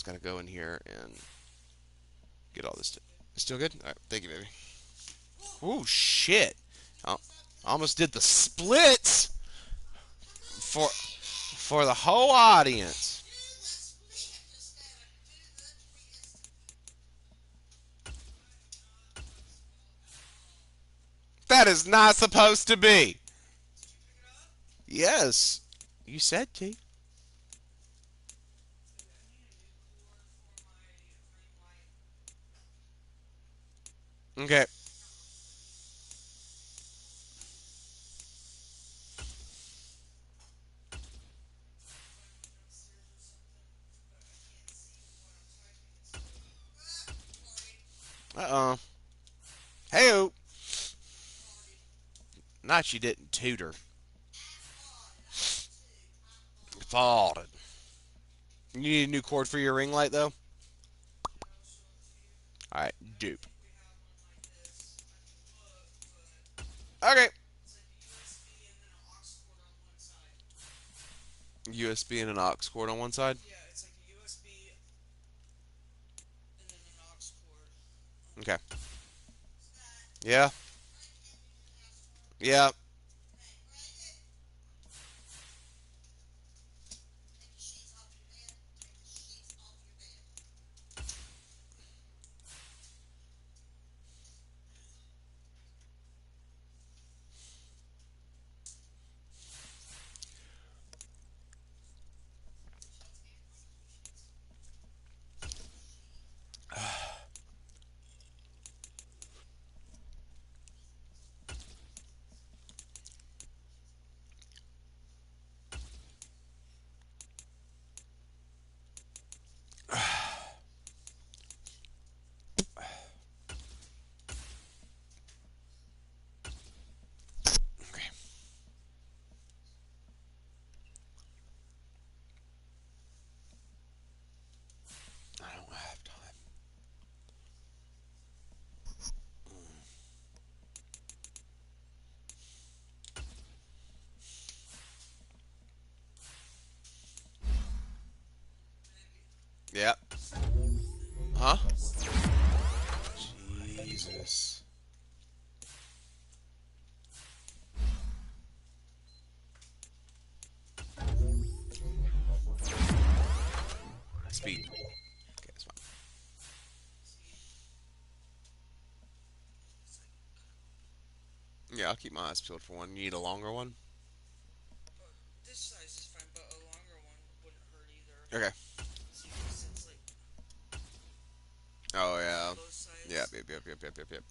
just gotta go in here and get all this. Still good? All right, thank you, baby. Oh shit! I almost did the splits for the whole audience. That is not supposed to be. Yes, you said to. Okay. Uh oh. Hey, not you didn't tutor. Faulted. You need a new cord for your ring light though. All right, dupe. Okay. USB and an aux cord on one side. Okay. Yeah. Yeah. Okay. I don't have time. Yep. Huh? Jesus. Speed. Okay, that's fine. Yeah, I'll keep my eyes peeled for one. You need a longer one? Okay. Oh yeah. Yep, yep, yep, yep, yep, yep, yep.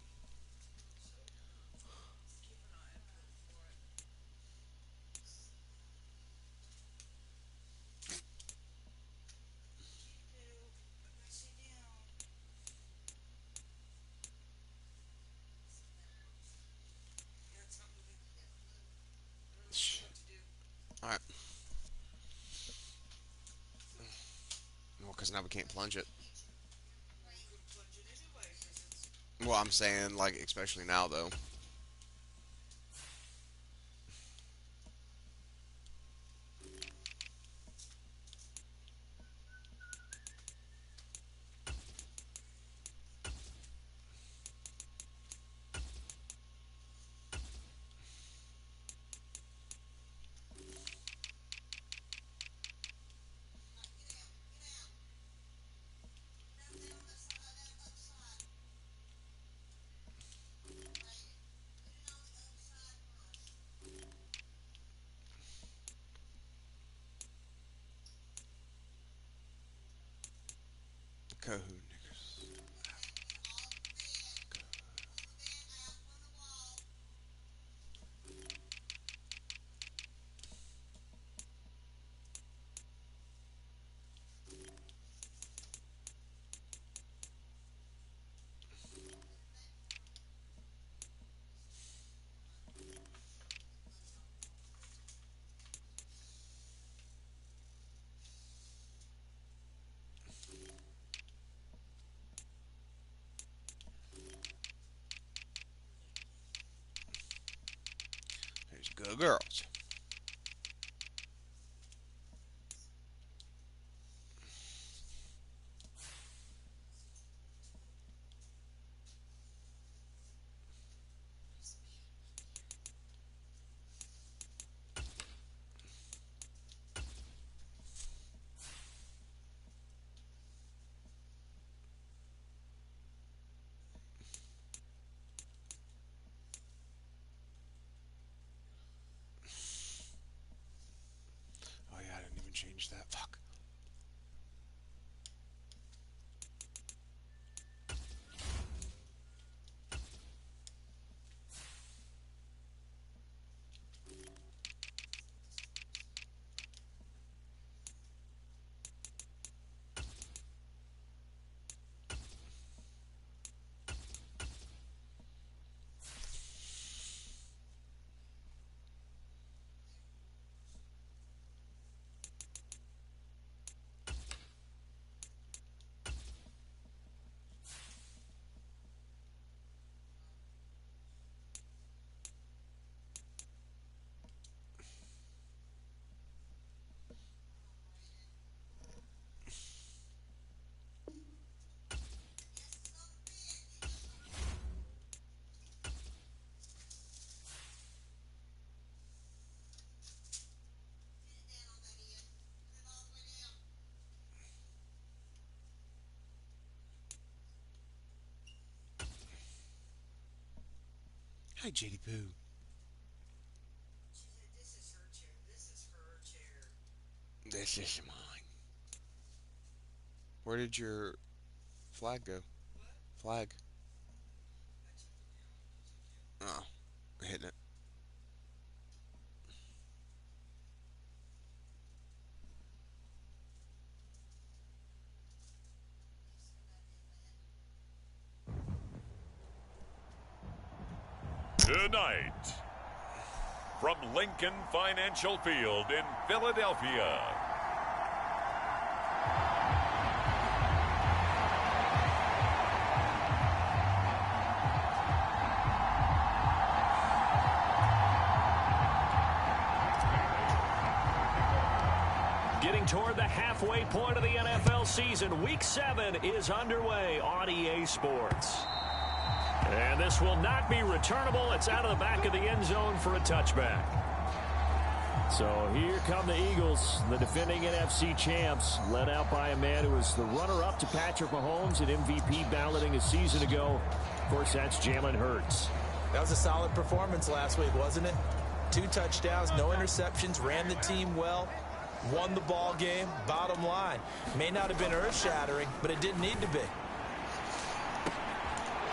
Alright. Well, because now we can't plunge it. Well, I'm saying, like, especially now, though. Cahoon niggers. There's good girls. Hi, JD Poo. This is mine. Where did your flag go? Flag. Oh, hitting it. Tonight, from Lincoln Financial Field in Philadelphia, getting toward the halfway point of the NFL season. Week 7 is underway on EA Sports. And this will not be returnable. It's out of the back of the end zone for a touchback. So here come the Eagles, the defending NFC champs, led out by a man who was the runner-up to Patrick Mahomes at MVP balloting a season ago. Of course, that's Jalen Hurts. That was a solid performance last week, wasn't it? 2 touchdowns, no interceptions, ran the team well, won the ball game. Bottom line, may not have been earth-shattering, but it didn't need to be.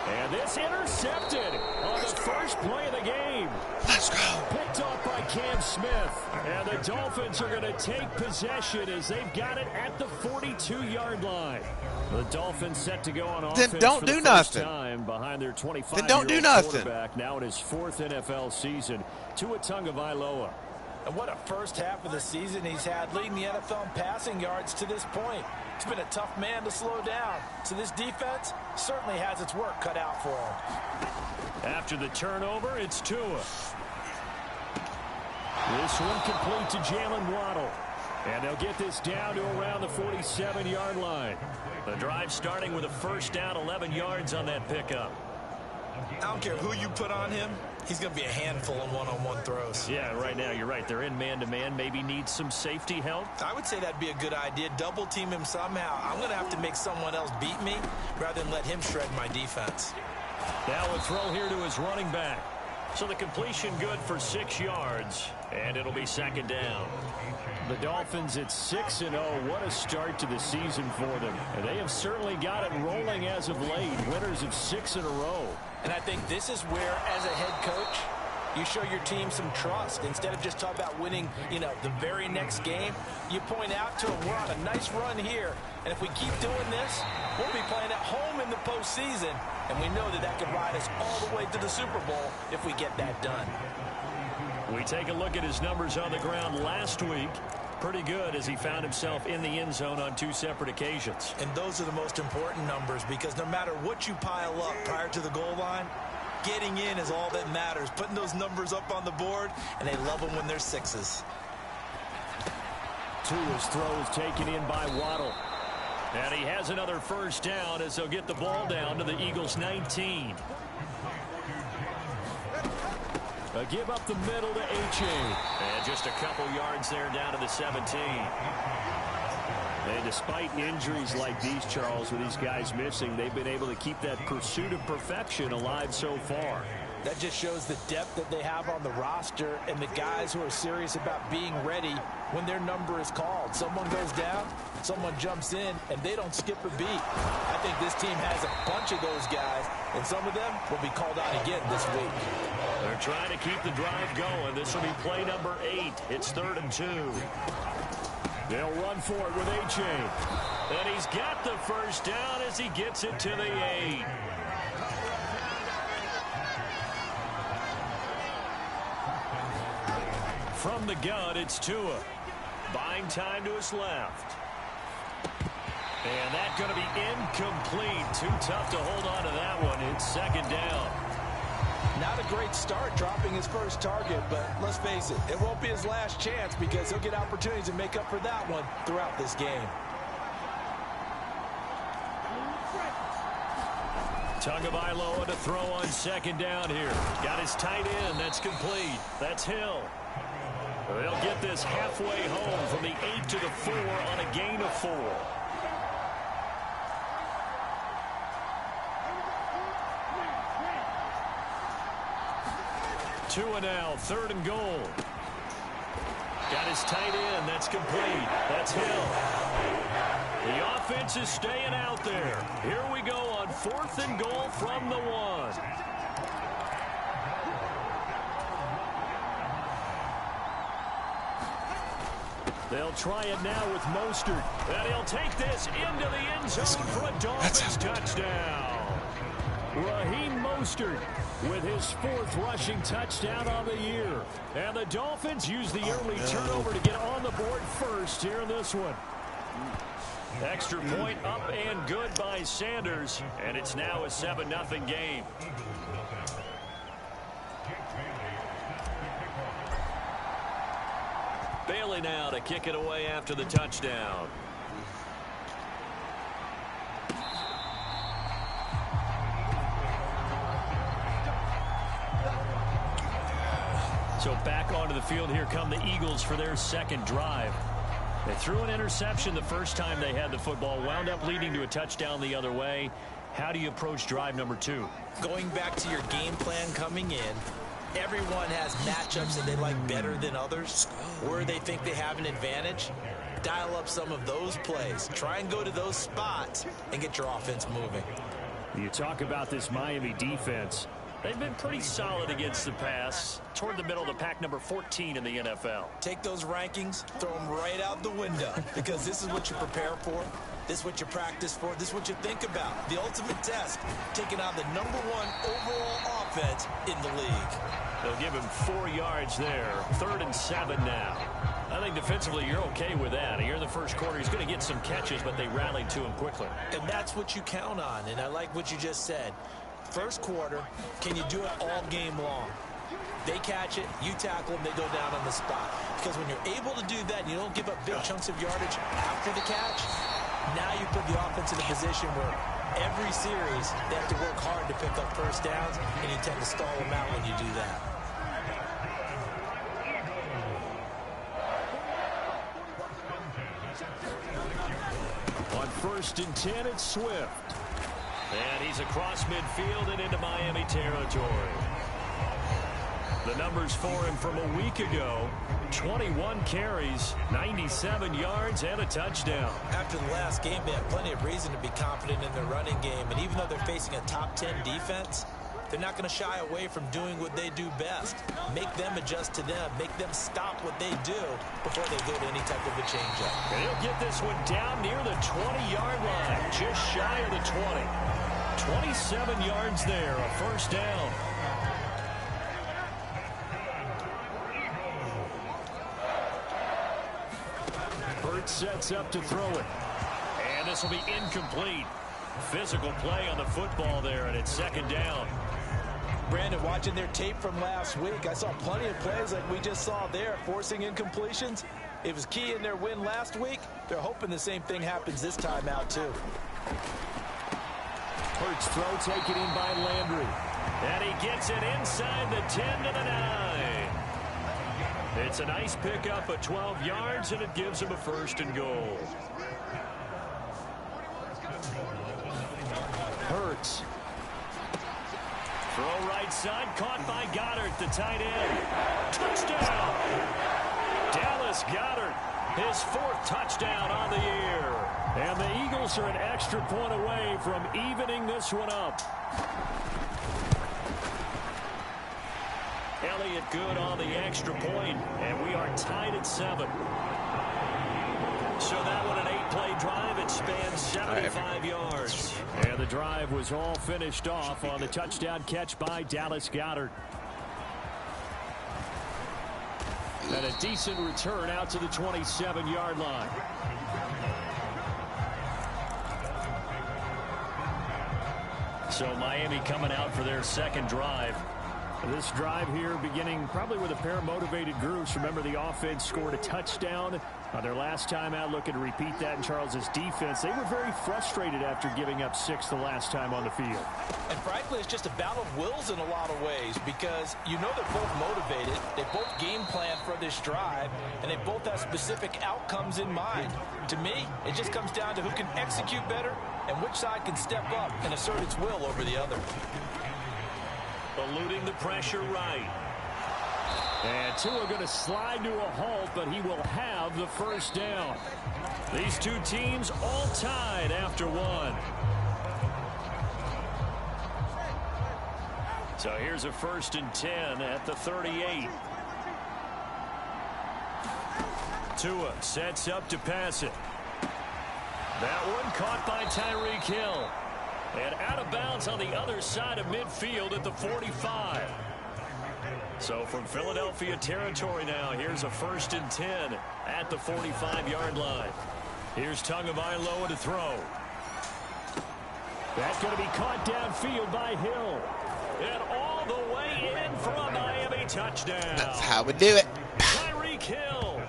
And this intercepted on the first play of the game. Let's go. Picked off by Cam Smith. And the Dolphins are going to take possession as they've got it at the 42-yard line. The Dolphins set to go on offense Then don't for do the first nothing. time behind their 25-year-old Then don't do nothing. quarterback, now in his 4th NFL season, Tua Tagovailoa. And what a first half of the season he's had, leading the NFL in passing yards to this point. He's been a tough man to slow down. So this defense certainly has its work cut out for him. After the turnover, it's Tua. This one complete to Jalen Waddle. And they'll get this down to around the 47-yard line. The drive starting with a first down, 11 yards on that pickup. I don't care who you put on him. He's going to be a handful in one-on-one throws. Yeah, right now you're right. They're in man-to-man. Maybe need some safety help. I would say that'd be a good idea. Double team him somehow. I'm going to have to make someone else beat me rather than let him shred my defense. Now a throw here to his running back. So the completion good for 6 yards, and it'll be second down. The Dolphins at 6-0. What a start to the season for them. And they have certainly got it rolling as of late. Winners of 6 in a row. And I think this is where, as a head coach, you show your team some trust. Instead of just talking about winning, the very next game, you point out to them, we're on a nice run here. And if we keep doing this, we'll be playing at home in the postseason. And we know that could ride us all the way to the Super Bowl if we get that done. We take a look at his numbers on the ground last week. Pretty good as he found himself in the end zone on 2 separate occasions. And those are the most important numbers because no matter what you pile up prior to the goal line, getting in is all that matters. Putting those numbers up on the board, and they love them when they're 6s. Tua's throw is taken in by Waddle. And he has another first down as they'll get the ball down to the Eagles' 19. A give up the middle to H.A. And just a couple yards there down to the 17. And despite injuries like these, Charles, with these guys missing, they've been able to keep that pursuit of perfection alive so far. That just shows the depth that they have on the roster and the guys who are serious about being ready when their number is called. Someone goes down, someone jumps in, and they don't skip a beat. I think this team has a bunch of those guys, and some of them will be called out again this week. They're trying to keep the drive going. This will be play number 8. It's 3rd and 2. They'll run for it with H.A. And he's got the first down as he gets it to the 8. From the gun, it's Tua. Buying time to his left. And that's going to be incomplete. Too tough to hold on to that one. It's second down. Not a great start dropping his first target, but let's face it, it won't be his last chance because he'll get opportunities to make up for that one throughout this game. Tagovailoa to throw on second down here. Got his tight end. That's complete. That's Hill. They'll get this halfway home from the 8 to the 4 on a gain of 4. 2 and now, 3rd and goal. Got his tight end. That's complete. That's Hill. The offense is staying out there. Here we go on 4th and goal from the 1. They'll try it now with Mostert. And he'll take this into the end zone for a Dolphins touchdown. Raheem Mostert with his 4th rushing touchdown on the year. And the Dolphins use the early turnover to get on the board first here in this one. Extra point up and good by Sanders. And it's now a 7-0 game. Bailey now to kick it away after the touchdown. So back onto the field, here come the Eagles for their 2nd drive. They threw an interception the first time they had the football, wound up leading to a touchdown the other way. How do you approach drive number 2? Going back to your game plan coming in, everyone has matchups that they like better than others, where they think they have an advantage. Dial up some of those plays. Try and go to those spots and get your offense moving. You talk about this Miami defense. They've been pretty solid against the pass, toward the middle of the pack, number 14 in the NFL. Take those rankings, throw them right out the window, because this is what you prepare for. This is what you practice for. This is what you think about. The ultimate test, taking on the #1 overall offense in the league. They'll give him 4 yards there. 3rd and 7 now. I think defensively you're okay with that. Here in the first quarter, he's going to get some catches, but they rallied to him quickly. And that's what you count on, and I like what you just said. First quarter, can you do it all game long? They catch it, you tackle them, they go down on the spot. Because when you're able to do that and you don't give up big chunks of yardage after the catch, now you put the offense in a position where every series they have to work hard to pick up first downs, and you tend to stall them out when you do that. On 1st and 10, it's Swift. And he's across midfield and into Miami territory. The numbers for him from a week ago: 21 carries, 97 yards, and a touchdown. After the last game, they have plenty of reason to be confident in their running game. And even though they're facing a top 10 defense, they're not going to shy away from doing what they do best. Make them adjust to them. Make them stop what they do before they go to any type of a change-up. And he'll get this one down near the 20-yard line, just shy of the 20. 27 yards there, a first down. Hurts sets up to throw it. And this will be incomplete. Physical play on the football there, and it's 2nd down. Brandon, watching their tape from last week, I saw plenty of plays like we just saw there, forcing incompletions. It was key in their win last week. They're hoping the same thing happens this time out, too. Hurts throw taken in by Landry. And he gets it inside the 10 to the 9. It's a nice pickup of 12 yards, and it gives him a 1st and goal. Hurts. Throw right side, caught by Goddard, the tight end. Touchdown! Dallas Goddard, his 4th touchdown on the year. And the Eagles are an extra point away from evening this one up. Elliott good on the extra point, and we are tied at 7. So that one, an 8-play drive. It spans 75 yards. And the drive was all finished off on the touchdown catch by Dallas Goedert. And a decent return out to the 27-yard line. So Miami coming out for their 2nd drive. This drive here beginning probably with a pair of motivated groups. Remember, the offense scored a touchdown on their last time out. Looking to repeat that in Charles's defense. They were very frustrated after giving up 6 the last time on the field. And frankly, it's just a battle of wills in a lot of ways, because you know they're both motivated. They both game plan for this drive, and they both have specific outcomes in mind. To me, it just comes down to who can execute better and which side can step up and assert its will over the other. Eluding the pressure right. And Tua going to slide to a halt, but he will have the first down. These two teams all tied after one. So here's a 1st and 10 at the 38. Tua sets up to pass it. That one caught by Tyreek Hill. And out of bounds on the other side of midfield at the 45. So from Philadelphia territory now, here's a 1st and 10 at the 45-yard line. Here's Tagovailoa to throw. That's going to be caught downfield by Hill. And all the way in for a Miami touchdown. That's how we do it. Tyreek Hill.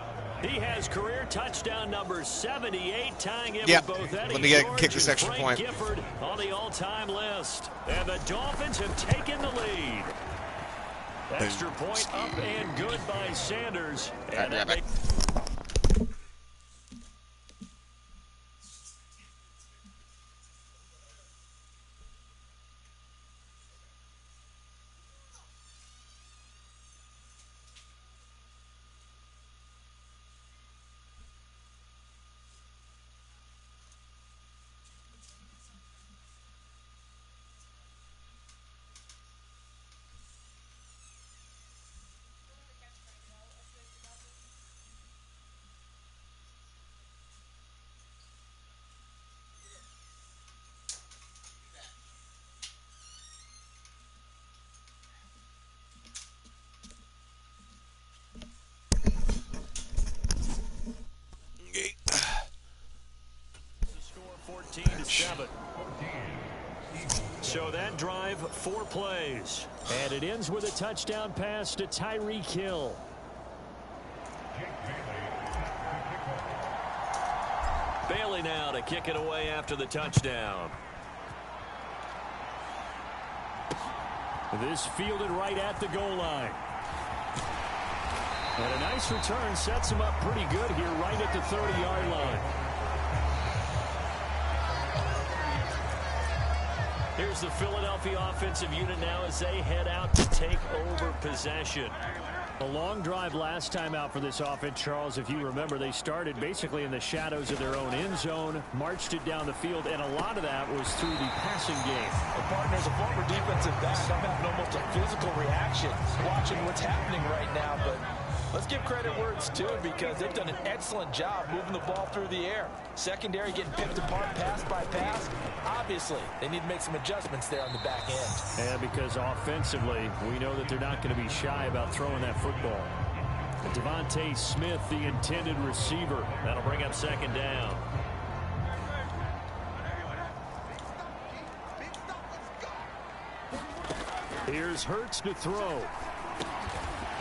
He has career touchdown number 78, tying him Yep. with both Eddie Let me kick George this and extra Frank point. Gifford on the all-time list. And the Dolphins have taken the lead. Extra point up and good by Sanders. And that makes the score 14-7. So that drive, 4 plays. And it ends with a touchdown pass to Tyreek Hill. Bailey now to kick it away after the touchdown. This fielded right at the goal line. And a nice return sets him up pretty good here right at the 30-yard line. Here's the Philadelphia offensive unit now as they head out to take over possession. A long drive last time out for this offense, Charles. If you remember, they started basically in the shadows of their own end zone, marched it down the field, and a lot of that was through the passing game. Well, partner, as a former defensive back, I'm having almost a physical reaction watching what's happening right now, but let's give credit where it's due because they've done an excellent job moving the ball through the air. Secondary getting picked apart pass by pass. Obviously, they need to make some adjustments there on the back end. And because offensively, we know that they're not going to be shy about throwing that football. Devontae Smith, the intended receiver. That'll bring up 2nd down. Here's Hurts to throw.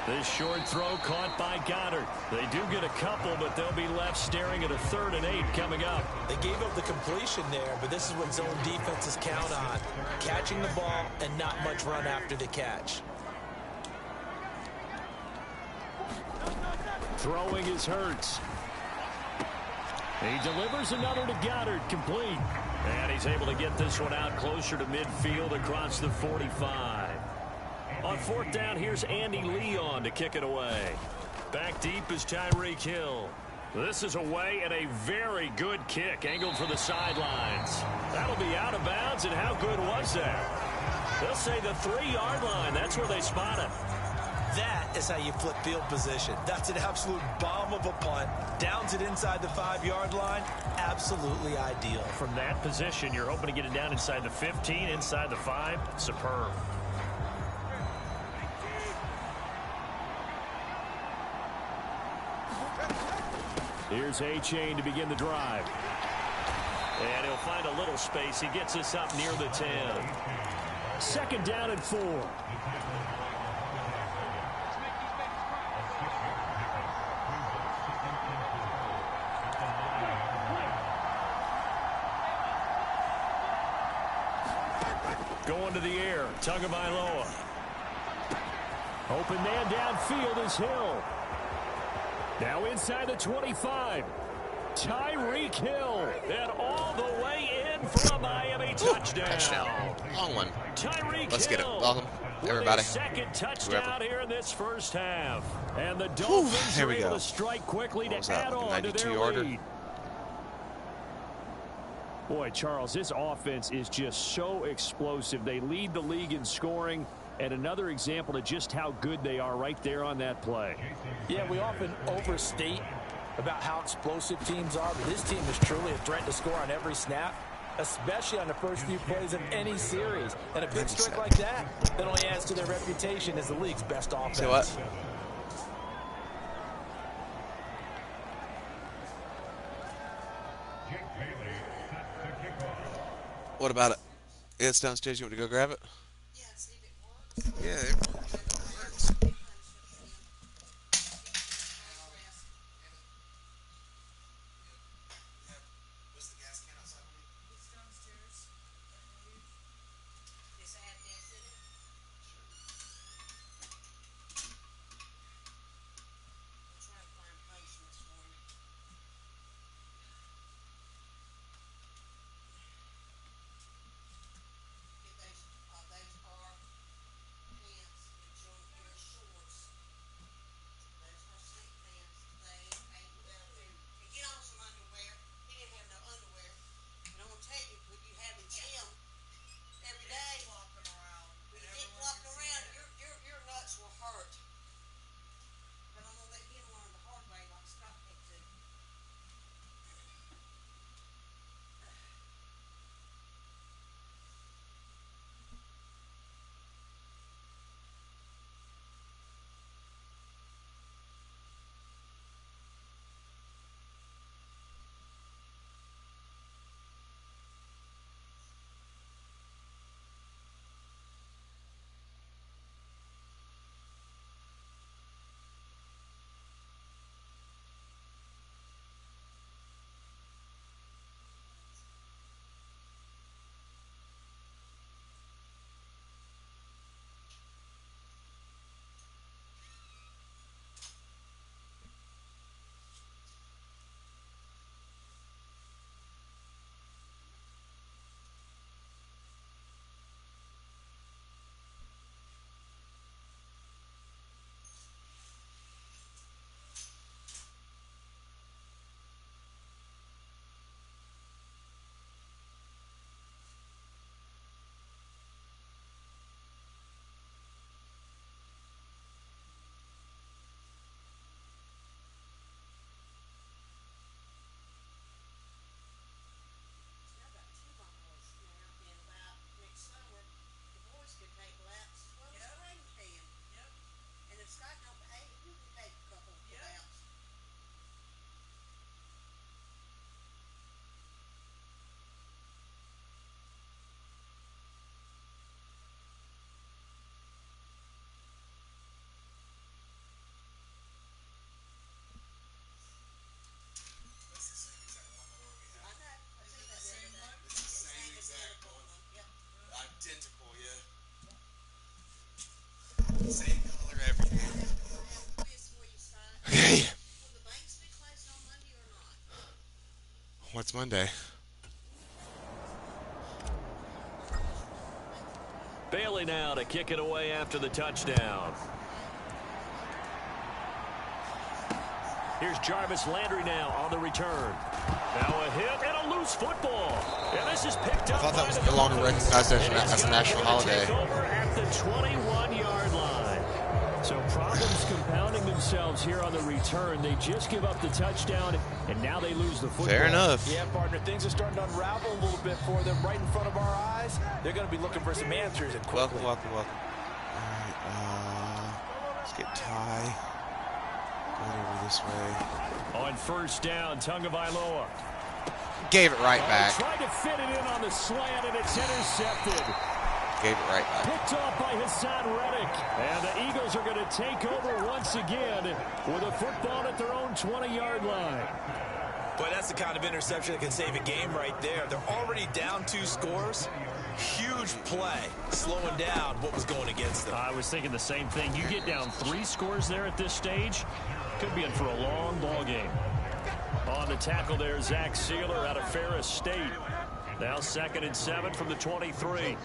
This short throw caught by Goddard. They do get a couple, but they'll be left staring at a 3rd and 8 coming up. They gave up the completion there, but this is what zone defenses count on. Catching the ball and not much run after the catch. Throwing is Hurts. He delivers another to Goddard, complete. And he's able to get this one out closer to midfield across the 45. On 4th down, here's Andy Leon to kick it away. Back deep is Tyreek Hill. This is away and a very good kick, angled for the sidelines. That'll be out of bounds, and how good was that? They'll say the 3-yard line. That's where they spot it. That is how you flip field position. That's an absolute bomb of a punt. Downs it inside the 5-yard line. Absolutely ideal. From that position, you're hoping to get it down inside the 15, inside the 5. Superb. Here's A-Chain to begin the drive. And he'll find a little space. He gets us up near the 10. 2nd down and 4. Going to the air, Tagovailoa. Open man downfield is Hill. Now inside the 25. Tyreek Hill. And all the way in for a Miami touchdown. Touchdown. Long one. Tyreek Let's get it. Hill. Welcome. with their second touchdown here in this first half. And the Dolphins are able to strike quickly to add on to their lead. Boy, Charles, this offense is just so explosive. They lead the league in scoring, and another example of just how good they are right there on that play. Yeah, we often overstate about how explosive teams are, but this team is truly a threat to score on every snap, especially on the first few plays of any series. And a big streak like that only adds to their reputation as the league's best offense. Say what? What about it? It's downstairs. You want to go grab it? Yeah. Same color, everything. Okay. What's Monday? Bailey now to kick it away after the touchdown. Here's Jarvis Landry now on the return. Now a hit and a loose football. And this is picked up. I thought that was no longer recognized as a national holiday. Over at the 21-yard line. So problems compounding themselves here on the return. They just give up the touchdown, and now they lose the football. Fair enough. Yeah, partner, things are starting to unravel a little bit for them right in front of our eyes. They're going to be looking for some answers and quickly. Welcome. All right, let's get Ty going over this way. On first down, Tagovailoa. Gave it right back. Tried to fit it in on the slant, and it's intercepted. Gave it right back. Picked off by Hassan Reddick. And the Eagles are going to take over once again with a football at their own 20-yard line. Boy, that's the kind of interception that can save a game right there. They're already down 2 scores. Huge play, slowing down what was going against them. I was thinking the same thing. You get down 3 scores there at this stage, could be in for a long ball game. On the tackle there, Zach Sealer out of Ferris State. Now 2nd and 7 from the 23.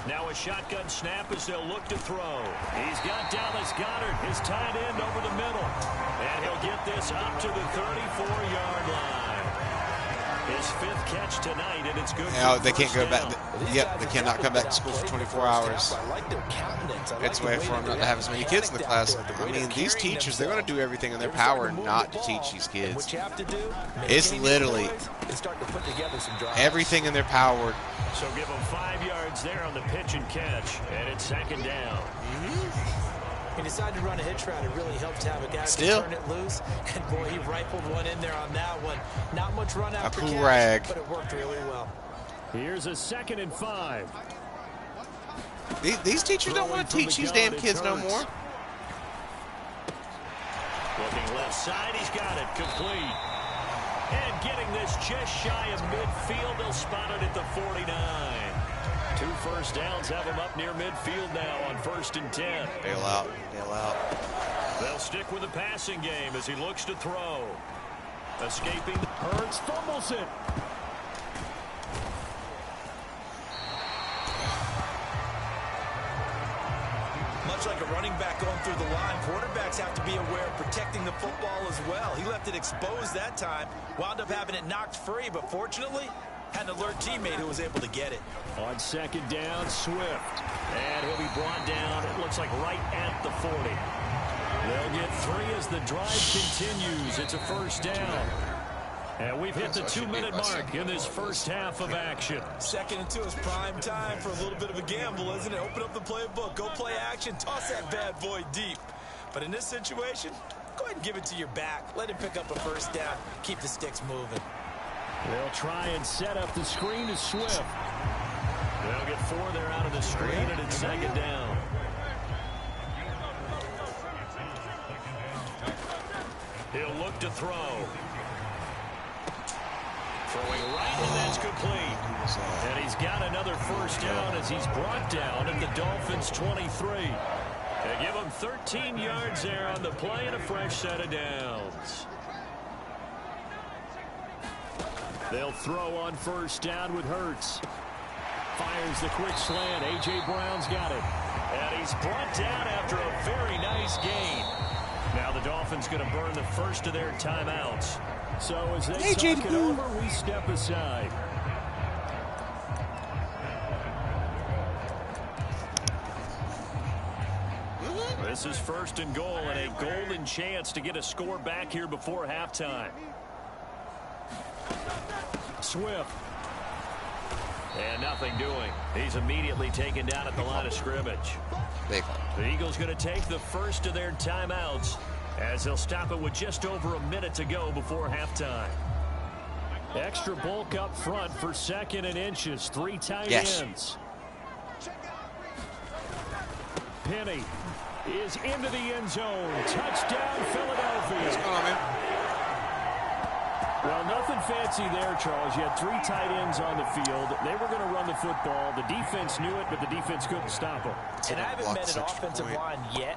Now a shotgun snap as they'll look to throw. He's got Dallas Goedert, his tight end, over the middle. And he'll get this up to the 34-yard line. His 5th catch tonight, and it's good. Yeah, they can't go back. Yep, they cannot come back to school for 24 hours. It's a way for them not to have as many kids in the class. I mean, these teachers, they're going to do everything in their power not to teach these kids. It's literally everything in their power. So give them 5 yards there on the pitch and catch, and it's 2nd down. He decided to run a hitch route. It really helped to have a guy who can turn it loose. And, boy, he rifled one in there on that one. Not much run after catch, rag. but it worked really well. Here's a 2nd and 5. These teachers don't want to teach these damn kids no more. Looking left side, he's got it. Complete. And getting this just shy of midfield. They'll spot it at the 49. 2 first downs have him up near midfield now on 1st and 10. Bail out. Bail out. They'll stick with the passing game as he looks to throw. Escaping. Hurts fumbles it. Much like a running back going through the line, quarterbacks have to be aware of protecting the football as well. He left it exposed that time, wound up having it knocked free, but fortunately had an alert teammate who was able to get it. On 2nd down, Swift. And he'll be brought down, it looks like right at the 40. They'll get 3 as the drive continues. It's a 1st down. And we've hit the 2-minute mark in this first half of action. 2nd and 2 is prime time for a little bit of a gamble, isn't it? Open up the playbook, go play action, toss that bad boy deep. But in this situation, go ahead and give it to your back. Let him pick up a 1st down. Keep the sticks moving. They'll try and set up the screen to Swift. They'll get 4 there out of the screen, and it's 2nd down. He'll look to throw. Throwing right, and that's complete. And he's got another 1st down as he's brought down at the Dolphins' 23. They give him 13 yards there on the play and a fresh set of downs. They'll throw on 1st down with Hurts. Fires the quick slant. A.J. Brown's got it. And he's brought down after a very nice gain. Now the Dolphins going to burn the first of their timeouts. So as they talk it over, we step aside. This is 1st and goal and a golden chance to get a score back here before halftime. Swift. And nothing doing. He's immediately taken down at the line of scrimmage. The Eagles going to take the first of their timeouts as they'll stop it with just over a minute to go before halftime. Extra bulk up front for 2nd and inches. 3 tight ends. Penny is into the end zone. Touchdown, Philadelphia. What's going on, man? Well, nothing fancy there, Charles. You had 3 tight ends on the field. They were going to run the football. The defense knew it, but the defense couldn't stop them. And I haven't met an offensive line yet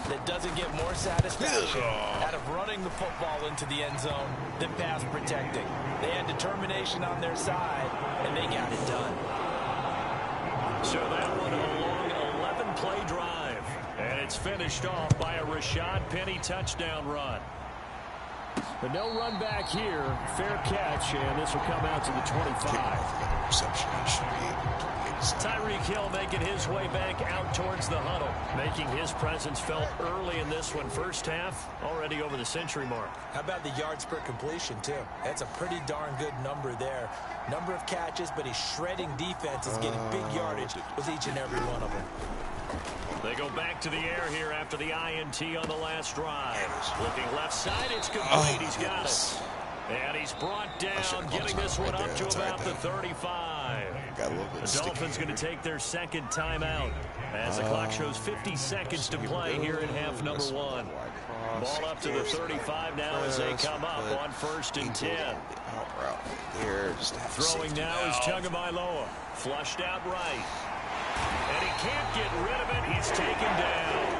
that doesn't get more satisfaction out of running the football into the end zone than pass protecting. They had determination on their side, and they got it done. So that one a long 11-play drive. And it's finished off by a Rashad Penny touchdown run. But no run back here. Fair catch, and this will come out to the 25. Reception, should be Tyreek Hill making his way back out towards the huddle, making his presence felt early in this one. First half, already over the century mark. How about the yards per completion, too? That's a pretty darn good number there. Number of catches, but he's shredding defenses, getting big yardage with each and every one of them. They go back to the air here after the INT on the last drive. Looking left side, it's complete. He's got it. And he's brought down, getting this one up to about the 35. The Dolphins going to take their 2nd timeout as the clock shows 50 seconds to play here in half number 1. Ball up to the 35 now as they come up on 1st and 10. Throwing now is Tagovailoa. Flushed out right. And he can't get rid of it. He's taken down.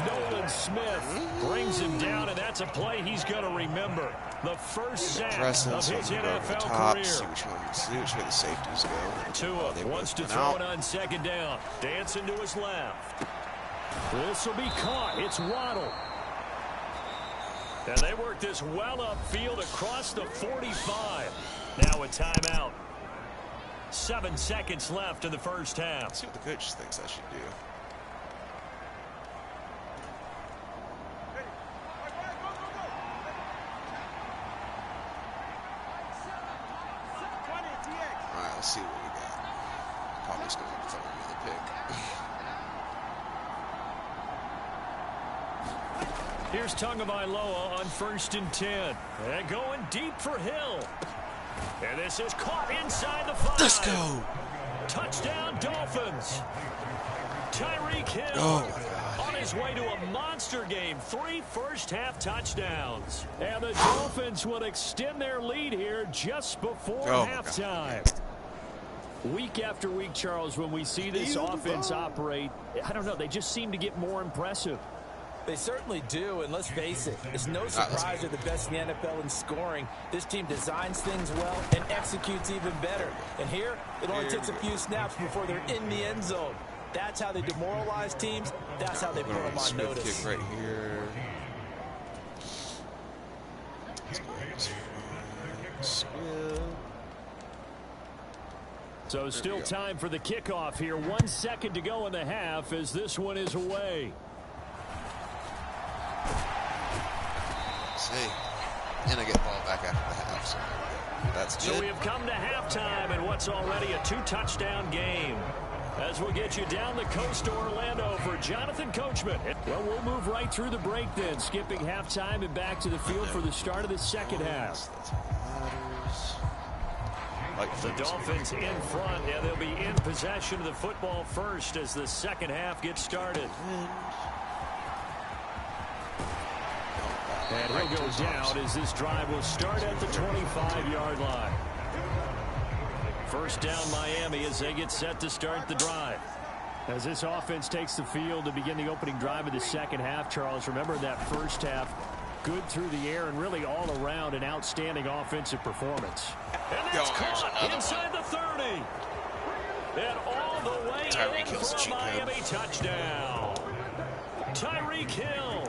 Nolan Smith brings him down, and that's a play he's going to remember. The first sack of his NFL career. See which way the safeties go. Tua wants to throw it on second down. Dancing to his left. This will be caught. It's Waddle. And they work this well upfield across the 45. Now a timeout. 7 seconds left in the first half. Let's see what the coach thinks I should do. All right, let's see what we got. Probably just going to throw another pick. Here's Tagovailoa on 1st and 10. And going deep for Hill. And this is caught inside the 5. Let's go. Touchdown, Dolphins. Tyreek Hill on his way to a monster game. 3 first-half touchdowns. And the Dolphins will extend their lead here just before halftime. Week after week, Charles, when we see this offense operate, I don't know, they just seem to get more impressive. They certainly do, and let's face it, it's no surprise they're the best in the NFL in scoring. This team designs things well and executes even better. And here, it only takes a few snaps before they're in the end zone. That's how they demoralize teams. That's how they put them on notice. Kick right here. So still time for the kickoff here. 1 second to go in the half as this one is away. And I get the ball back after the half, so that's good. So we have come to halftime in what's already a 2-touchdown game. As we'll get you down the coast to Orlando for Jonathan Coachman. Well, we'll move right through the break then, skipping halftime and back to the field for the start of the second half. The Dolphins in front, and they'll be in possession of the football first as the second half gets started. And he'll go down as this drive will start at the 25-yard line. First down Miami as they get set to start the drive. As this offense takes the field to begin the opening drive of the second half, Charles, remember that first half, good through the air and really all around an outstanding offensive performance. And that's caught inside the 30. And all the way in for a Miami touchdown. Tyreek Hill.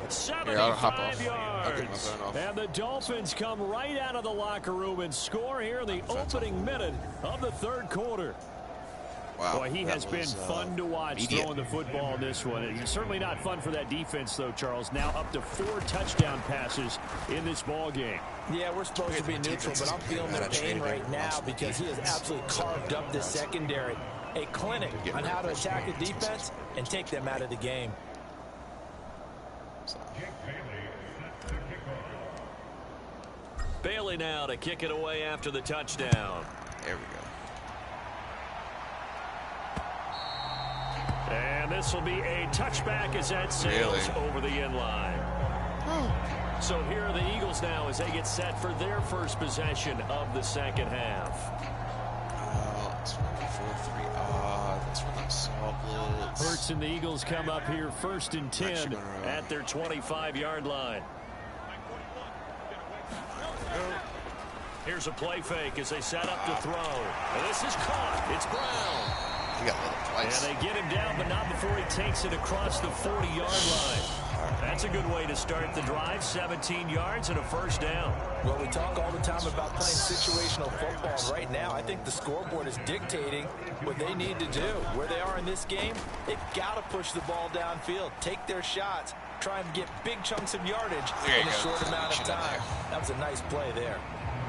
75 yards. And the Dolphins come right out of the locker room and score here in the opening minute of the third quarter. Wow, boy, he has been fun to watch throwing the football in this one. It's certainly not fun for that defense, though, Charles. Now up to 4 touchdown passes in this ball game. Yeah, we're supposed to be neutral, but I'm feeling the pain right now because he has absolutely carved up this secondary. A clinic on how to attack a defense and take them out of the game. Bailey now to kick it away after the touchdown. There we go. And this will be a touchback as that sails over the end line. So here are the Eagles now as they get set for their first possession of the second half. Let's run the 4-3 odd. Let's run that saw blitz. Hurts and the Eagles come up here 1st and 10 at their 25-yard line. Here's a play fake as they set up to throw. And this is caught. It's Brown. He got little twice. And they get him down, but not before he takes it across the 40-yard line. That's a good way to start the drive. 17 yards and a first down. Well, we talk all the time about playing situational football. Right now, I think the scoreboard is dictating what they need to do. Where they are in this game, they've got to push the ball downfield, take their shots, try and get big chunks of yardage in a short amount of time. That was a nice play there.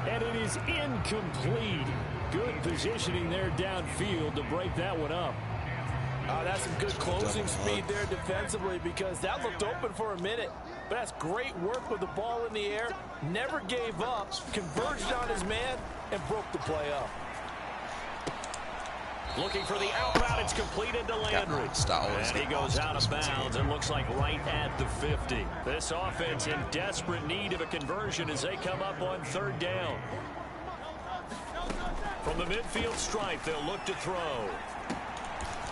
And it is incomplete. Good positioning there downfield to break that one up. That's some good closing speed there defensively because that looked open for a minute. But that's great work with the ball in the air. Never gave up, converged on his man, and broke the play up. Looking for the out route. It's completed to Landry. And he goes out of bounds and looks like right at the 50. This offense in desperate need of a conversion as they come up on 3rd down. From the midfield stripe, they'll look to throw.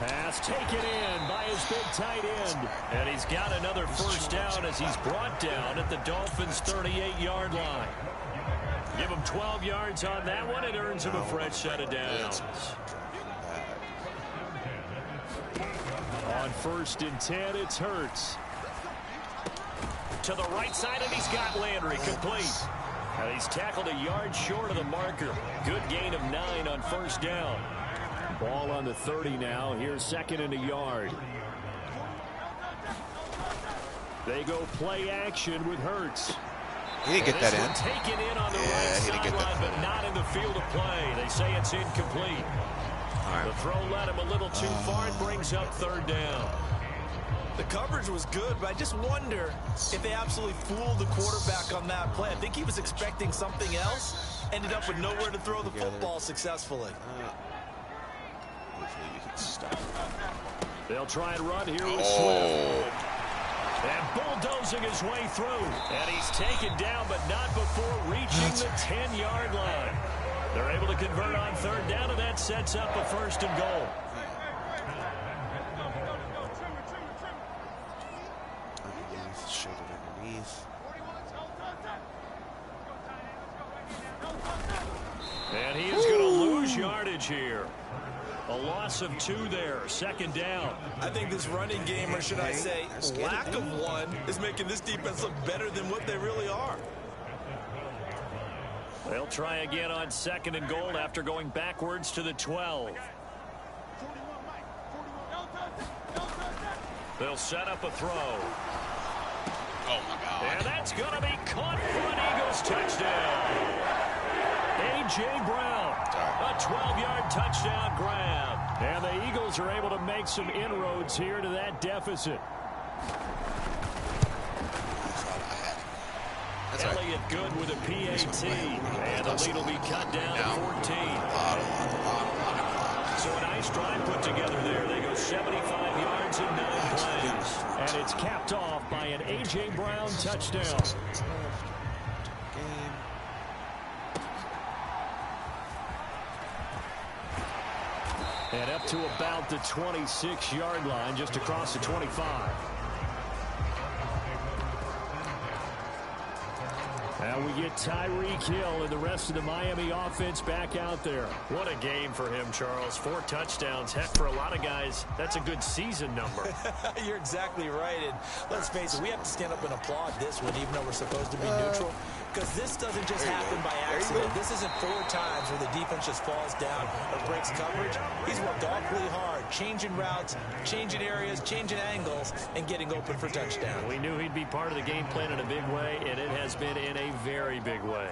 Pass taken in by his big tight end. And he's got another first down as he's brought down at the Dolphins' 38-yard line. Give him 12 yards on that one. It earns him a fresh set of downs. On 1st and 10, it's Hurts. To the right side, and he's got Landry complete. And he's tackled a yard short of the marker. Good gain of 9 on first down. Ball on the 30 now. Here's 2nd and a yard. They go play action with Hurts. He didn't get that in. Taken in on the right sideline, but not in the field of play. They say it's incomplete. Right. The throw led him a little too far and brings up 3rd down. The coverage was good, but I just wonder if they absolutely fooled the quarterback on that play. I think he was expecting something else. Ended up with nowhere to throw the football successfully. They'll try and run here with Swift. And bulldozing his way through. And he's taken down, but not before reaching the 10-yard line. They're able to convert on 3rd down, and that sets up a 1st and goal. And he is going to lose yardage here. A loss of 2 there, 2nd down. I think this running game, or should I say lack of one, is making this defense look better than what they really are. They'll try again on 2nd and goal after going backwards to the 12. They'll set up a throw. Oh, my God. And that's going to be caught for an Eagles touchdown. A.J. Brown, a 12-yard touchdown grab. And the Eagles are able to make some inroads here to that deficit. Elliott good with a PAT. And the lead will be cut down to 14. So a nice drive put together there. They go 75 yards in 9 plays. And it's capped off by an A.J. Brown touchdown. And up to about the 26-yard line, just across the 25. And we get Tyreek Hill and the rest of the Miami offense back out there. What a game for him, Charles. 4 touchdowns. Heck, for a lot of guys, that's a good season number. You're exactly right. And let's face it, we have to stand up and applaud this one, even though we're supposed to be neutral. Because this doesn't just happen by accident. This isn't 4 times where the defense just falls down or breaks coverage. He's worked awfully hard, changing routes, changing areas, changing angles, and getting open for touchdown. We knew he'd be part of the game plan in a big way, and it has been in a very big way.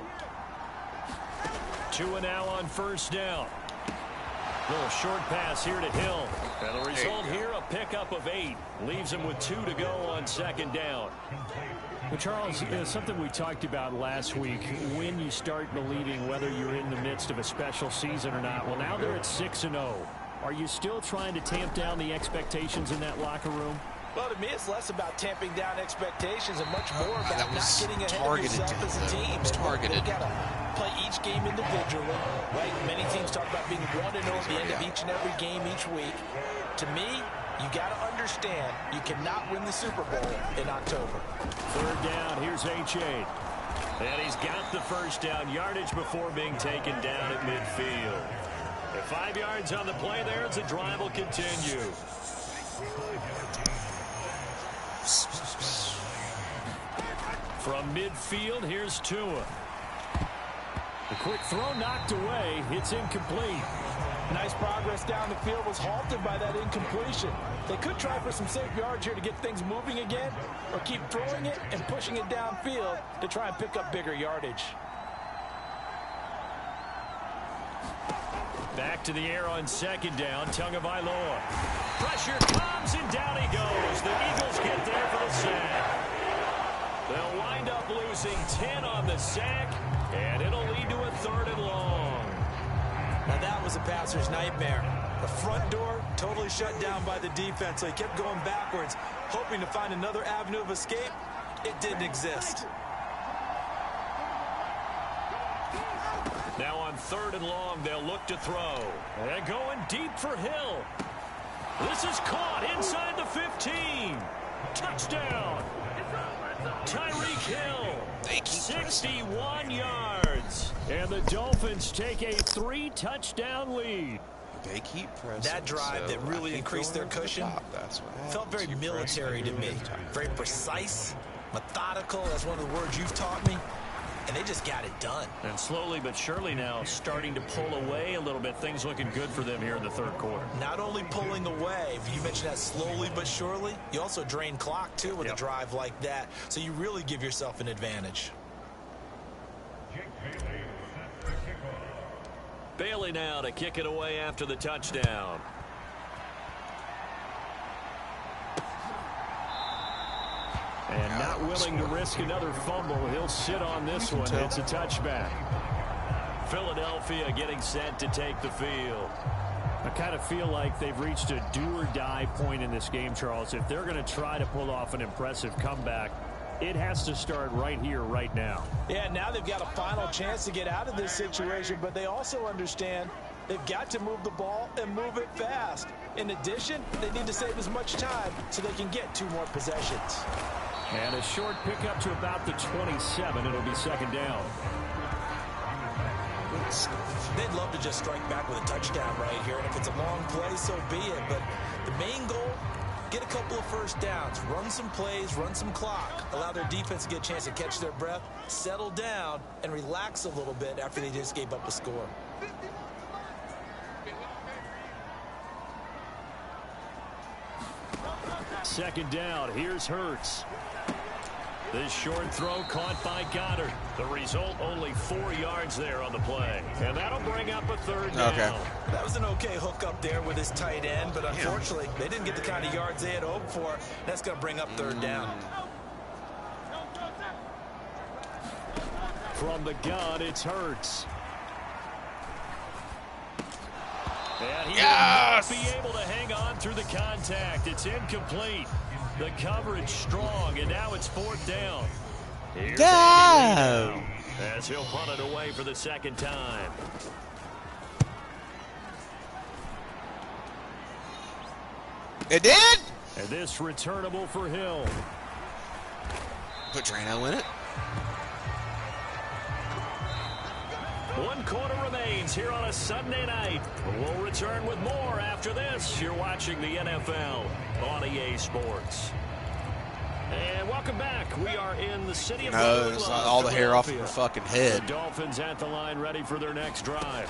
2 and now on 1st down. Little short pass here to Hill. And the result here, a pickup of 8. Leaves him with 2 to go on 2nd down. Well, Charles, something we talked about last week, when you start believing whether you're in the midst of a special season or not. Well, now they're at 6-0. Are you still trying to tamp down the expectations in that locker room? Well, to me, it's less about tamping down expectations and much more about not getting ahead of yourself as a team. You've got to play each game individually, right? Many teams talk about being 1-0 at the end of each and every game each week. To me, you got to understand you cannot win the Super Bowl in October. 3rd down, here's H.A. And he's got the first down yardage before being taken down at midfield. At 5 yards on the play there, as the drive will continue. From midfield, here's Tua. The quick throw knocked away. It's incomplete. Nice progress down the field, was halted by that incompletion. They could try for some safe yards here to get things moving again, or keep throwing it and pushing it downfield to try and pick up bigger yardage. Back to the air on 2nd down, Tagovailoa. Pressure comes, and down he goes. The Eagles get there for the sack. They'll wind up losing 10 on the sack, and it'll lead to a 3rd and long. Now that was a passer's nightmare. The front door totally shut down by the defense, so he kept going backwards, hoping to find another avenue of escape. It didn't exist. Now on 3rd and long, they'll look to throw. And going deep for Hill. This is caught inside the 15. Touchdown. Tyreek Hill. 61 yards. And the Dolphins take a 3-touchdown lead. They keep pressing. That drive that really increased their cushion That's what happens. felt very military to me. Very precise, methodical. That's one of the words you've taught me. And they just got it done. And slowly but surely now starting to pull away a little bit. Things looking good for them here in the third quarter. Not only pulling away, you mentioned that slowly but surely, you also drain clock too with a drive like that. So you really give yourself an advantage. Bailey now to kick it away after the touchdown. And not willing to risk another fumble. He'll sit on this one. It's a touchback. Philadelphia getting set to take the field. I kind of feel like they've reached a do-or-die point in this game, Charles. If they're going to try to pull off an impressive comeback, it has to start right here, right now. Yeah, now they've got a final chance to get out of this situation, but they also understand they've got to move the ball and move it fast. In addition, they need to save as much time so they can get 2 more possessions. And a short pickup to about the 27. It'll be second down. They'd love to just strike back with a touchdown right here, and if it's a long play, so be it. But the main goal, get a couple of first downs, run some plays, run some clock, allow their defense to get a chance to catch their breath, settle down, and relax a little bit after they just gave up a score. Second down. Here's Hurts. This short throw caught by Goddard. The result, only 4 yards there on the play. And that'll bring up a third down. Okay. That was an okay hook up there with his tight end, but unfortunately, they didn't get the kind of yards they had hoped for. That's going to bring up third down. From the gun, it's Hurts. And he will not be able to hang on through the contact. It's incomplete. The coverage strong, and now it's fourth down. Here's Andy as he'll punt it away for the second time. It did? And this returnable for Hill. Put Drano in it. 1 quarter remains here on a Sunday night. We'll return with more after this. You're watching the NFL on EA Sports. And welcome back. We are in the city of all the hair off of her fucking head. The Dolphins at the line ready for their next drive.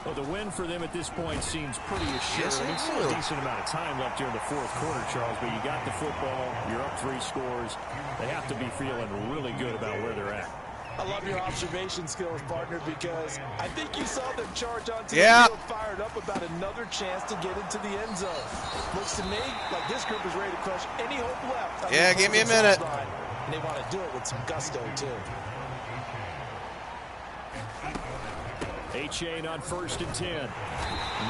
Well, the win for them at this point seems pretty assured. It's still a decent amount of time left here in the fourth quarter, Charles, but you got the football. You're up 3 scores. They have to be feeling really good about where they're at. I love your observation skills, partner, because I think you saw them charge onto the field fired up about another chance to get into the end zone. Looks to me like this group is ready to crush any hope left. Yeah, give me a minute. And they want to do it with some gusto, too. H.A. on 1st and 10.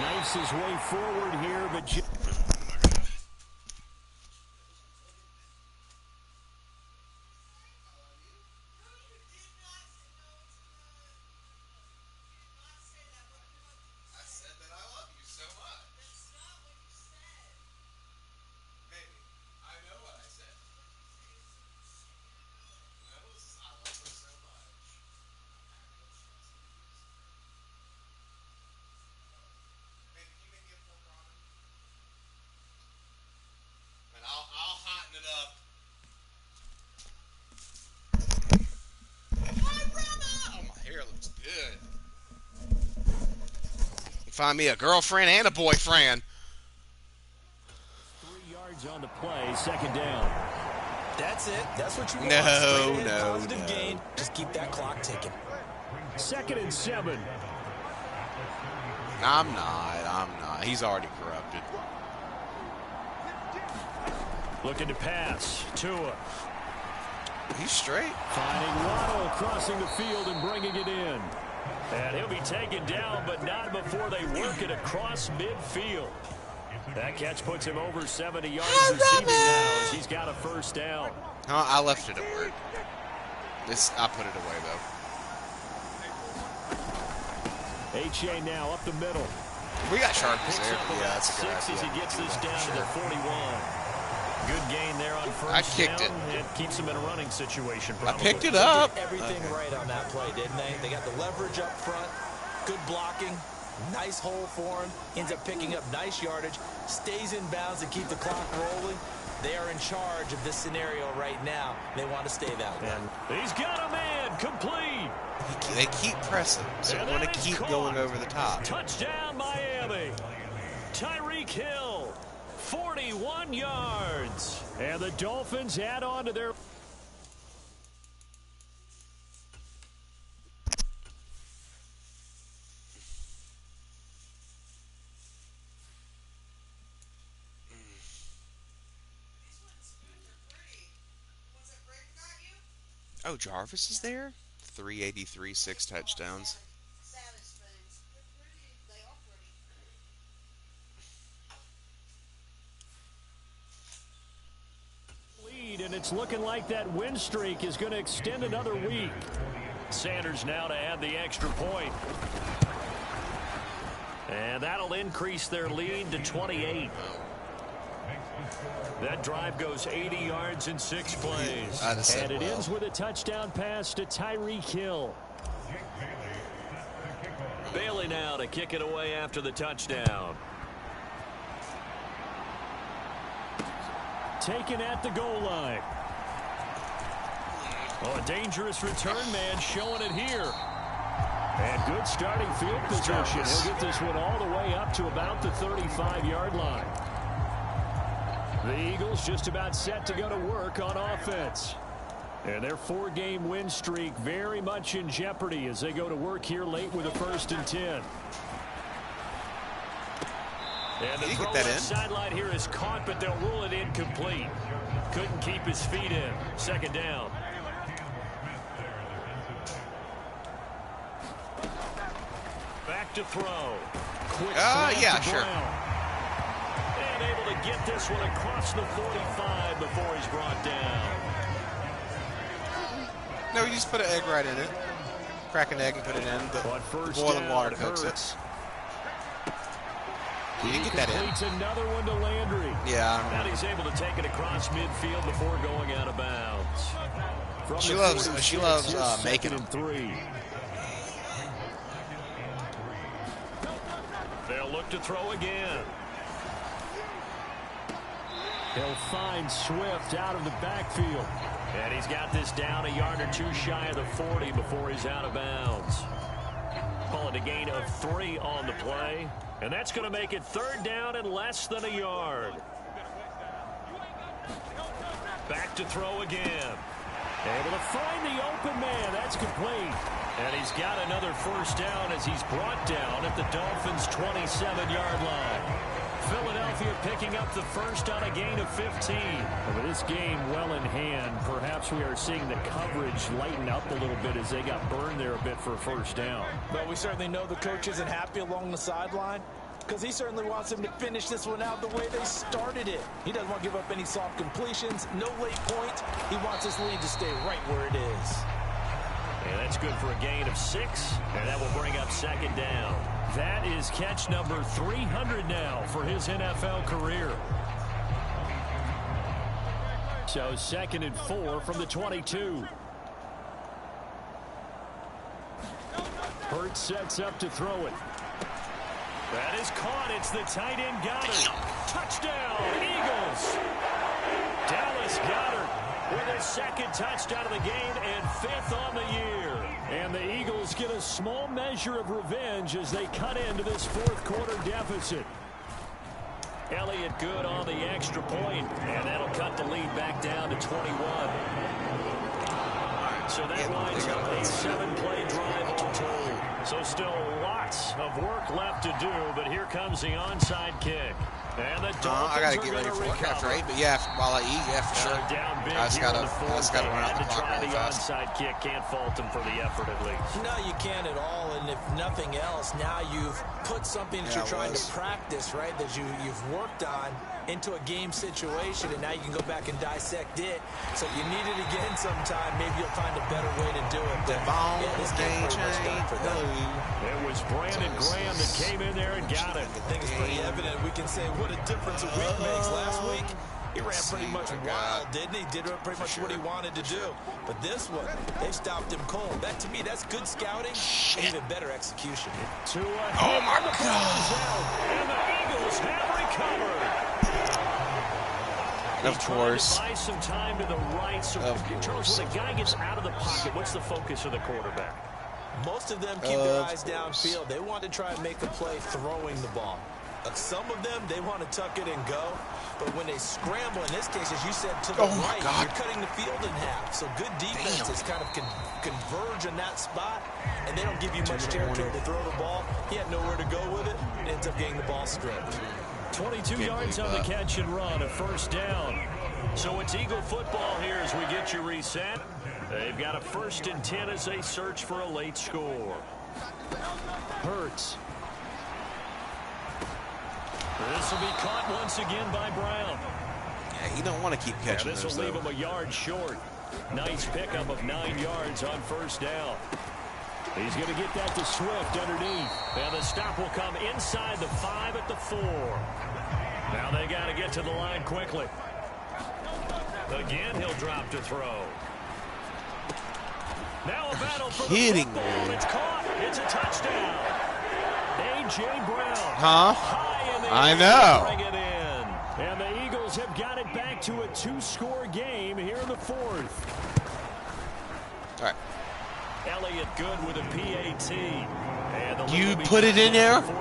Knifes his way forward here, but... Find me a girlfriend and a boyfriend. 3 yards on the play, second down. That's it. That's what you want. No. Gain. Just keep that clock ticking. 2nd and 7. I'm not. He's already corrupted. Looking to pass. Tua. He's straight. Finding Waddle crossing the field and bringing it in. And he'll be taken down, but not before they work it across midfield. That catch puts him over 70 yards receiving now as he's got a first down. I left it at work. I put it away, though. H.A. now up the middle. We got sharpness there. Picks up Yeah, about that's a good 6 as he idea. gets this down to the 41. Good gain there on first I kicked down. it. It keeps him in a running situation, I probably. picked it up. They did everything right on that play, didn't they? They got the leverage up front, good blocking, nice hole for him, ends up picking up nice yardage, stays in bounds to keep the clock rolling. They are in charge of this scenario right now. They want to stay that way. And he's got a man complete. They keep pressing, so And we want that to is keep caught. going over the top. Touchdown, Miami. Tyreek Hill, 41 yards. And the Dolphins add on to their... Oh, Jarvis is there? 383, 6 touchdowns. Lead, and it's looking like that win streak is going to extend another week. Sanders now to add the extra point. And that'll increase their lead to 28. That drive goes 80 yards in 6 plays. And it ends with a touchdown pass to Tyreek Hill. Bailey now to kick it away after the touchdown. Taken at the goal line. Oh, a dangerous return man showing it here. And good starting field position. He'll get this one all the way up to about the 35-yard line. The Eagles just about set to go to work on offense. And their 4-game win streak very much in jeopardy as they go to work here late with a 1st and 10. And the throw left sideline here is caught, but they'll rule it incomplete. Couldn't keep his feet in. 2nd down. Back to throw. Quick yeah, sure. And able to get this one across the 45 before he's brought down. No, you just put an egg right in it. Crack an egg and put it in. The boiling water cooks it. You didn't get that in. Completes another one to Landry. Yeah. And he's able to take it across midfield before going out of bounds. She loves making them. 3. They'll look to throw again. He'll find Swift out of the backfield. And he's got this down a yard or 2 shy of the 40 before he's out of bounds. Call it a gain of 3 on the play. And that's going to make it 3rd down and less than a yard. Back to throw again. Able to find the open man. That's complete. And he's got another 1st down as he's brought down at the Dolphins' 27-yard line. Philadelphia picking up the 1st on a gain of 15. With this game well in hand, perhaps we are seeing the coverage lighten up a little bit as they got burned there a bit for a 1st down. But we certainly know the coach isn't happy along the sideline because he certainly wants them to finish this one out the way they started it. He doesn't want to give up any soft completions, no late point. He wants his lead to stay right where it is. And that's good for a gain of 6, and that will bring up 2nd down. That is catch number 300 now for his NFL career. So 2nd and 4 from the 22. Hurts sets up to throw it. That is caught. It's the tight end Goddard. Touchdown, Eagles. Dallas Goddard with his 2nd touchdown of the game and 5th on the year. And the Eagles get a small measure of revenge as they cut into this 4th quarter deficit. Elliott good on the extra point, and that'll cut the lead back down to 21. So that winds up a 7-play drive all told. So still lots of work left to do, but here comes the onside kick. And the I gotta get ready for work after 8, but yeah, while I eat, yeah, for sure. Down big I just gotta run out the to clock try really the fast. onside kick. Can't fault them for the effort at least. No, you can't at all. And if nothing else, now you've put something that you're trying to practice, right, that you've worked on into a game situation, and now you can go back and dissect it. So if you need it again sometime, maybe you'll find a better way to do it. But yeah, this game's pretty much done for them. It was Brandon Graham that came in there and got it. I think it's pretty evident. We can say what a difference a week makes. Last week, he ran pretty much wild, didn't he? Did pretty much what he wanted to do. But this one, they stopped him cold. That, to me, that's good scouting and even better execution. Oh, my God. And the Eagles have recovered. Of course. Buy some time to the right. So, Charles, when a guy gets out of the pocket, what's the focus of the quarterback? Most of them keep their eyes downfield. They want to try and make a play throwing the ball. Some of them, they want to tuck it and go. But when they scramble, in this case, as you said, to the right, you're cutting the field in half. So good defenses kind of converge in that spot, and they don't give you much territory to throw the ball. He had nowhere to go with it, and ends up getting the ball stripped. 22 yards on the catch and run, a first down. So it's Eagle football here as we get you reset. They've got a 1st and 10 as they search for a late score. Hurts. This will be caught once again by Brown. Yeah, you don't want to keep catching this those, will leave him a yard short. Nice pickup of 9 yards on first down. He's going to get that to Swift underneath. And the stop will come inside the 5 at the 4. Now they got to get to the line quickly. Again, he'll drop to throw. Now a battle for the football. It's caught. It's a touchdown. A.J. Brown. Huh? I know. Bring it in. And the Eagles have got it back to a 2-score game here in the 4th. All right. Elliott good with a PAT. And the you put it in there? 14.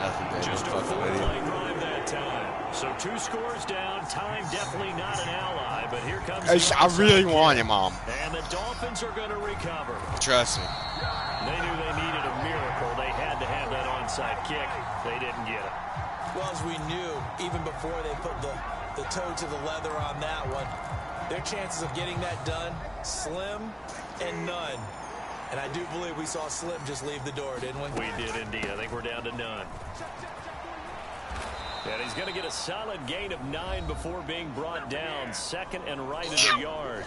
Nothing, baby. Just a 4-play drive that time. So 2 scores down. Time definitely not an ally, but here comes I really want him, Mom. And the Dolphins are going to recover. Trust me. They knew they needed a miracle. They had to have that onside kick. They didn't get it. Well, as we knew, even before they put the toe to the leather on that one, their chances of getting that done, slim and none. And I do believe we saw Slim just leave the door, didn't we? We did indeed. I think we're down to none. And he's going to get a solid gain of 9 before being brought down. 2nd and right of the yard.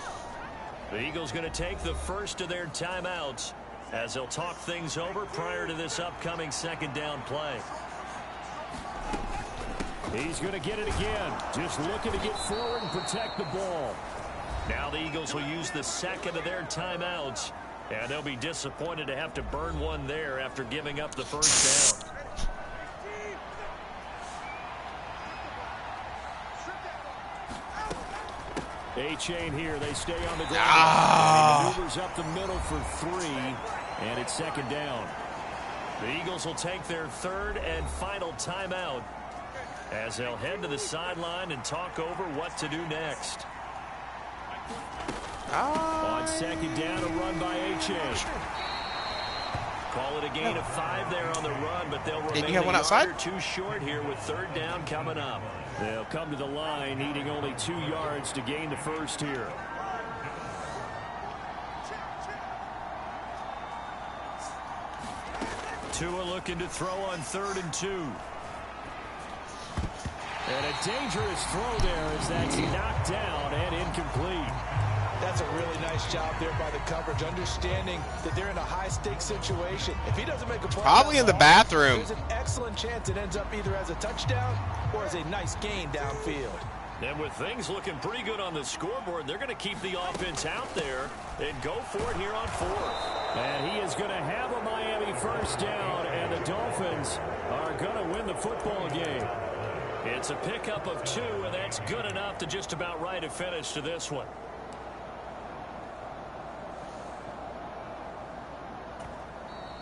The Eagles going to take the first of their timeouts as they'll talk things over prior to this upcoming 2nd down play. He's going to get it again. Just looking to get forward and protect the ball. Now the Eagles will use the 2nd of their timeouts. And they'll be disappointed to have to burn one there after giving up the first down. A-chain here. They stay on the ground. He maneuvers up the middle for 3. And it's 2nd down. The Eagles will take their 3rd and final timeout as they'll head to the sideline and talk over what to do next. On 2nd down, a run by A-chain. Call it a gain of 5 there on the run, but they'll remain a yard or 2 short here with 3rd down coming up. They'll come to the line, needing only 2 yards to gain the first here. Tua looking to throw on 3rd and 2. And a dangerous throw there as that's knocked down and incomplete. That's a really nice job there by the coverage, understanding that they're in a high-stakes situation. If he doesn't make a play, probably in the bathroom. There's an excellent chance it ends up either as a touchdown or as a nice gain downfield. And with things looking pretty good on the scoreboard, they're going to keep the offense out there and go for it here on 4th. And he is going to have a Miami first down, and the Dolphins are going to win the football game. It's a pickup of 2, and that's good enough to just about write a finish to this one.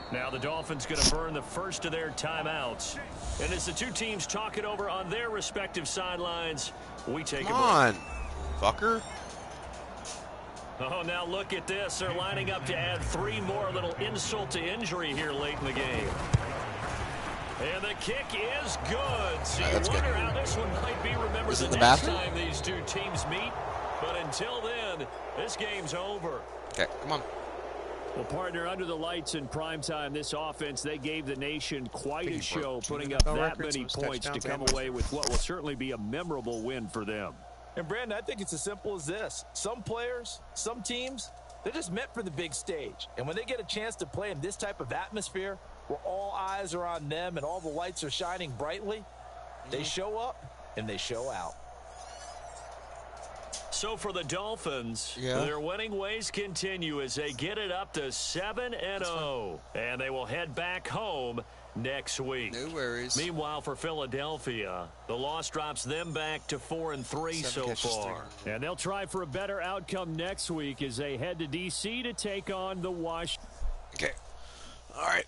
Now the Dolphins going to burn the first of their timeouts. And as the 2 teams talk it over on their respective sidelines, we take a break. Come on, fucker. Oh, now look at this. They're lining up to add 3 more. A little insult to injury here late in the game. And the kick is good. So Right, you that's wonder good. how this one might be remembered Is it the in the next bathroom? time these two teams meet. But until then, this game's over. Okay, come on. Well, partner, under the lights in primetime, this offense, they gave the nation quite a show, putting up NFL that records, many most points to touchdowns come and away with what will certainly be a memorable win for them. And, Brandon, I think it's as simple as this. Some players, some teams, they're just meant for the big stage. And when they get a chance to play in this type of atmosphere where all eyes are on them and all the lights are shining brightly, they show up and they show out. So for the Dolphins, their winning ways continue as they get it up to 7-0. And they will head back home next week. No worries. Meanwhile, for Philadelphia, the loss drops them back to 4-3 so far. And they'll try for a better outcome next week as they head to D.C. to take on the Washington. Okay. All right.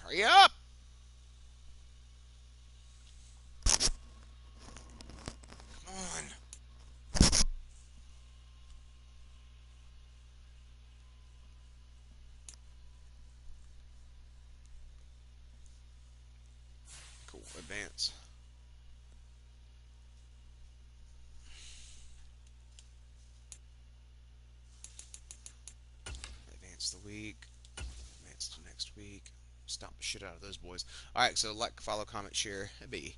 Hurry up. Come on. Cool. Advance. Advance the week. Advance to next week. Stomp the shit out of those boys. All right, so like, follow, comment, share. B.